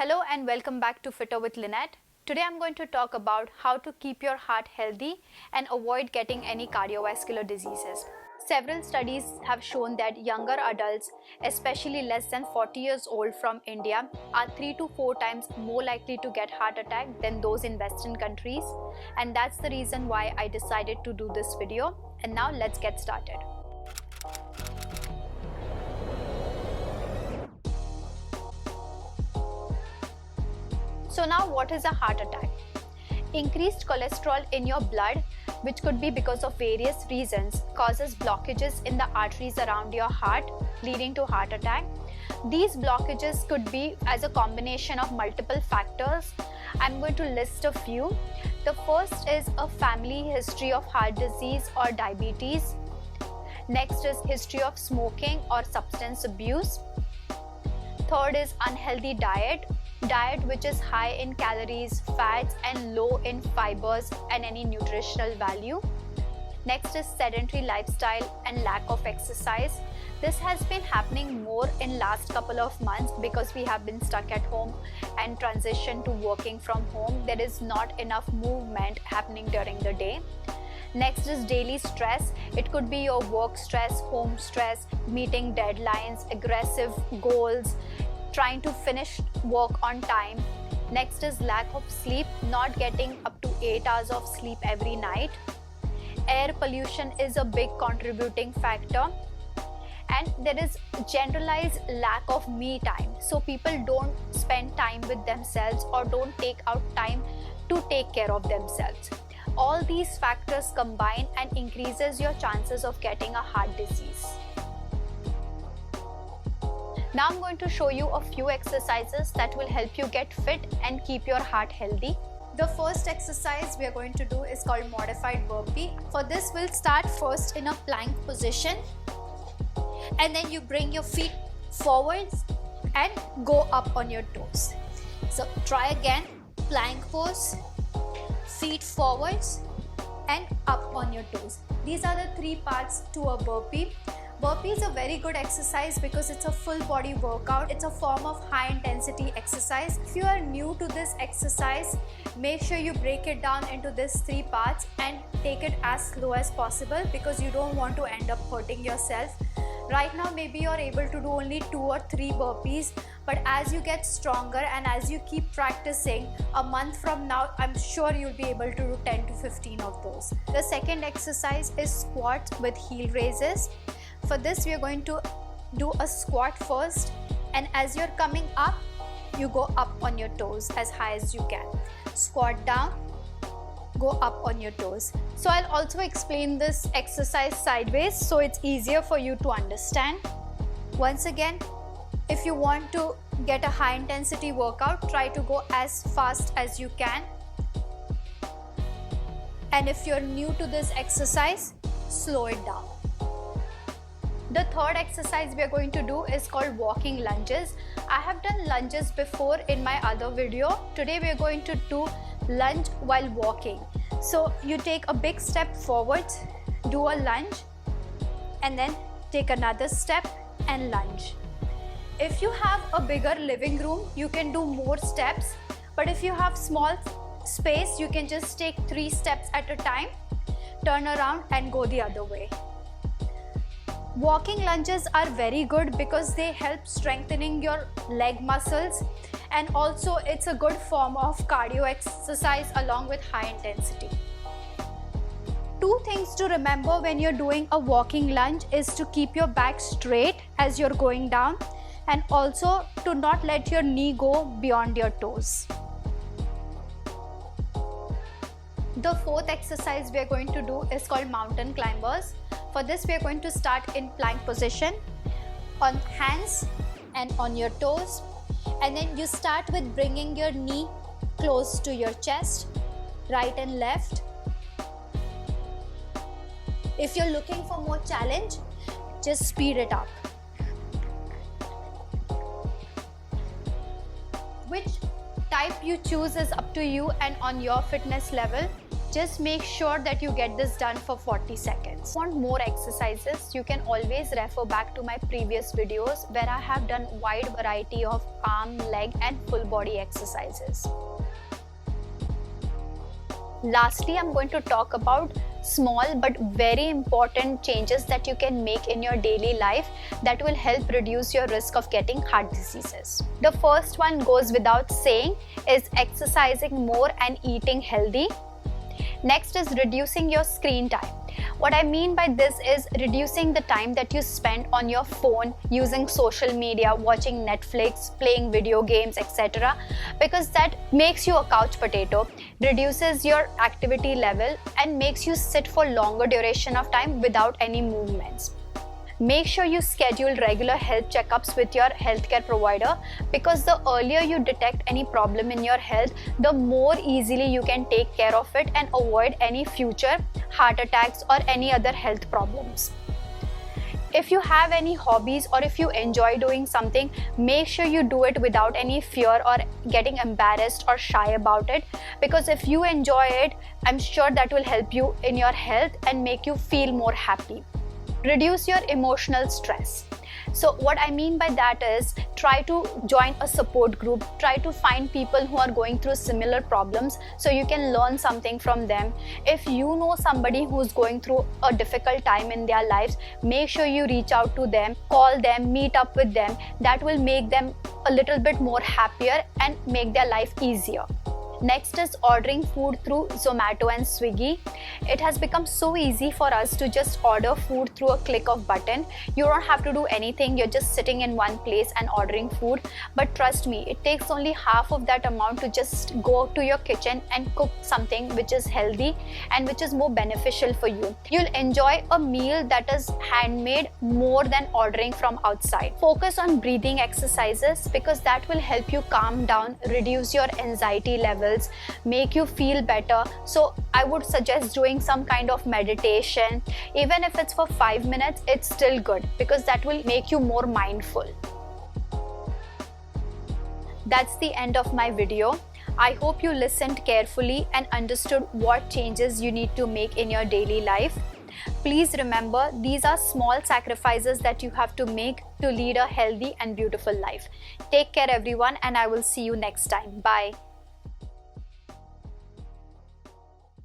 Hello and welcome back to Fitter with Lynette. Today I'm going to talk about how to keep your heart healthy and avoid getting any cardiovascular diseases. Several studies have shown that younger adults, especially less than 40 years old from India, are 3 to 4 times more likely to get heart attack than those in Western countries. And that's the reason why I decided to do this video. And now let's get started. So now what is a heart attack? Increased cholesterol in your blood, which could be because of various reasons, causes blockages in the arteries around your heart, leading to heart attack. These blockages could be as a combination of multiple factors. I'm going to list a few. The first is a family history of heart disease or diabetes. Next is history of smoking or substance abuse. Third is unhealthy diet which is high in calories, fats and low in fibers and any nutritional value. Next is sedentary lifestyle and lack of exercise. This has been happening more in last couple of months because we have been stuck at home and transitioned to working from home. There is not enough movement happening during the day. Next is daily stress. It could be your work stress, home stress, meeting deadlines, aggressive goals, trying to finish work on time. Next is lack of sleep, not getting up to 8 hours of sleep every night. Air pollution is a big contributing factor. And there is generalized lack of me time. So people don't spend time with themselves or don't take out time to take care of themselves. All these factors combine and increases your chances of getting a heart disease. Now I'm going to show you a few exercises that will help you get fit and keep your heart healthy. The first exercise we are going to do is called modified burpee. For this, we'll start first in a plank position and then you bring your feet forwards and go up on your toes. So try again, plank pose, feet forwards and up on your toes. These are the three parts to a burpee. Burpee is a very good exercise because it's a full body workout. It's a form of high intensity exercise. If you are new to this exercise, make sure you break it down into these three parts and take it as slow as possible because you don't want to end up hurting yourself. Right now, maybe you're able to do only 2 or 3 burpees, but as you get stronger and as you keep practicing, a month from now, I'm sure you'll be able to do 10 to 15 of those. The second exercise is squats with heel raises. For this, we are going to do a squat first, and as you're coming up, you go up on your toes as high as you can. Squat down, go up on your toes. So I'll also explain this exercise sideways so it's easier for you to understand. Once again, if you want to get a high intensity workout, try to go as fast as you can. And if you're new to this exercise, slow it down. The third exercise we are going to do is called walking lunges. I have done lunges before in my other video. Today we are going to do lunge while walking. So you take a big step forwards, do a lunge, and then take another step and lunge. If you have a bigger living room, you can do more steps. But if you have small space, you can just take 3 steps at a time, turn around and go the other way. Walking lunges are very good because they help strengthening your leg muscles, and also it's a good form of cardio exercise along with high intensity. 2 things to remember when you're doing a walking lunge is to keep your back straight as you're going down and also to not let your knee go beyond your toes. The fourth exercise we are going to do is called mountain climbers. For this, we are going to start in plank position on hands and on your toes, and then you start with bringing your knee close to your chest, right and left. If you're looking for more challenge, just speed it up. Which type you choose is up to you and on your fitness level. Just make sure that you get this done for 40 seconds. Want more exercises? You can always refer back to my previous videos where I have done wide variety of arm, leg and full body exercises. Lastly, I'm going to talk about small but very important changes that you can make in your daily life that will help reduce your risk of getting heart diseases. The first one goes without saying is exercising more and eating healthy. Next is reducing your screen time. What I mean by this is reducing the time that you spend on your phone using social media, watching Netflix, playing video games, etc. because that makes you a couch potato, reduces your activity level and makes you sit for longer duration of time without any movements. Make sure you schedule regular health checkups with your healthcare provider because the earlier you detect any problem in your health, the more easily you can take care of it and avoid any future heart attacks or any other health problems. If you have any hobbies or if you enjoy doing something, make sure you do it without any fear or getting embarrassed or shy about it, because if you enjoy it, I'm sure that will help you in your health and make you feel more happy. Reduce your emotional stress. So what I mean by that is try to join a support group, try to find people who are going through similar problems so you can learn something from them. If you know somebody who's going through a difficult time in their lives, make sure you reach out to them, call them, meet up with them. That will make them a little bit more happier and make their life easier. Next is ordering food through Zomato and Swiggy. It has become so easy for us to just order food through a click of button. You don't have to do anything, you're just sitting in one place and ordering food. But trust me, it takes only half of that amount to just go to your kitchen and cook something which is healthy and which is more beneficial for you. You'll enjoy a meal that is handmade more than ordering from outside. Focus on breathing exercises because that will help you calm down, reduce your anxiety levels, make you feel better. So I would suggest doing some kind of meditation. Even if it's for 5 minutes, it's still good because that will make you more mindful. That's the end of my video. I hope you listened carefully and understood what changes you need to make in your daily life. Please remember, these are small sacrifices that you have to make to lead a healthy and beautiful life. Take care everyone, and I will see you next time. Bye.